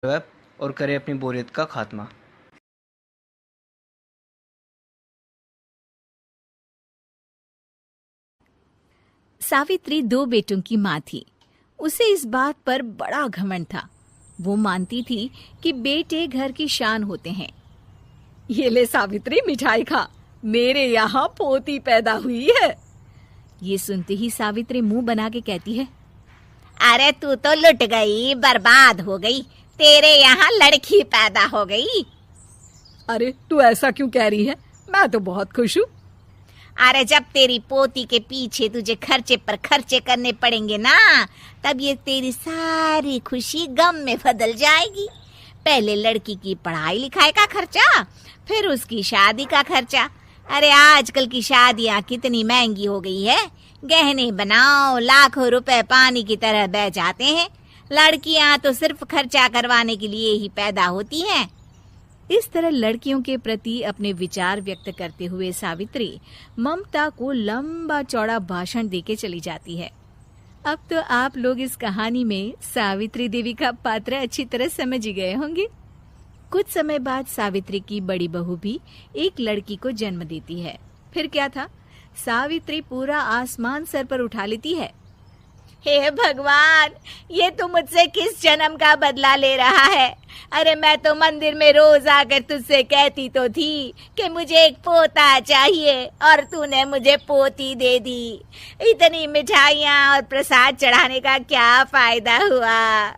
और करे अपनी बोरियत का खात्मा। सावित्री 2 बेटों की माँ थी। उसे इस बात पर बड़ा घमंड था। वो मानती थी कि बेटे घर की शान होते हैं। ये ले सावित्री, मिठाई खा, मेरे यहाँ पोती पैदा हुई है। ये सुनते ही सावित्री मुंह बना के कहती है, अरे तू तो लुट गई, बर्बाद हो गई, तेरे यहाँ लड़की पैदा हो गई। अरे तू ऐसा क्यों कह रही है? मैं तो बहुत खुश हूँ। अरे जब तेरी पोती के पीछे तुझे खर्चे पर खर्चे करने पड़ेंगे ना, तब ये तेरी सारी खुशी गम में बदल जाएगी। पहले लड़की की पढ़ाई लिखाई का खर्चा, फिर उसकी शादी का खर्चा। अरे आजकल की शादियाँ कितनी महंगी हो गई है। गहने बनाओ, लाखों रुपए पानी की तरह बह जाते हैं। लड़कियां तो सिर्फ खर्चा करवाने के लिए ही पैदा होती हैं। इस तरह लड़कियों के प्रति अपने विचार व्यक्त करते हुए सावित्री ममता को लंबा चौड़ा भाषण देके चली जाती है। अब तो आप लोग इस कहानी में सावित्री देवी का पात्र अच्छी तरह समझ ही गए होंगे। कुछ समय बाद सावित्री की बड़ी बहू भी एक लड़की को जन्म देती है। फिर क्या था, सावित्री पूरा आसमान सर पर उठा लेती है। हे भगवान, ये तू मुझसे किस जन्म का बदला ले रहा है? अरे मैं तो मंदिर में रोज आकर तुझसे कहती तो थी कि मुझे एक पोता चाहिए, और तूने मुझे पोती दे दी। इतनी मिठाइयाँ और प्रसाद चढ़ाने का क्या फायदा हुआ?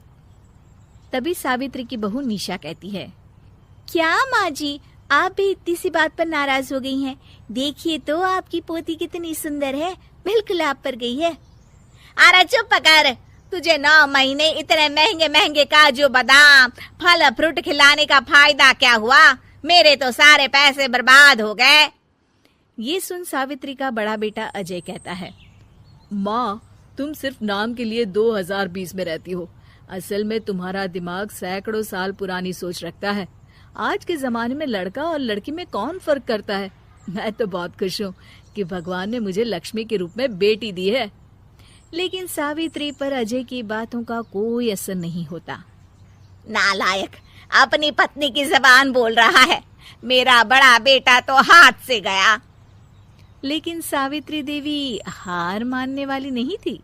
तभी सावित्री की बहू निशा कहती है, क्या माँ जी, आप भी इतनी सी बात पर नाराज हो गई हैं? देखिए तो आपकी पोती कितनी सुंदर है, बिल्कुल आप पर गई है। अरे चुप कर, तुझे 9 महीने इतने महंगे महंगे काजू बादाम फल फ्रूट खिलाने का फायदा क्या हुआ? मेरे तो सारे पैसे बर्बाद हो गए। ये सुन सावित्री का बड़ा बेटा अजय कहता है, माँ, तुम सिर्फ नाम के लिए 2020 में रहती हो। असल में तुम्हारा दिमाग सैकड़ों साल पुरानी सोच रखता है। आज के जमाने में लड़का और लड़की में कौन फर्क करता है? मैं तो बहुत खुश हूँ कि भगवान ने मुझे लक्ष्मी के रूप में बेटी दी है। लेकिन सावित्री पर अजय की बातों का कोई असर नहीं होता। नालायक, अपनी पत्नी की जबान बोल रहा है। मेरा बड़ा बेटा तो हाथ से गया। लेकिन सावित्री देवी हार मानने वाली नहीं थी।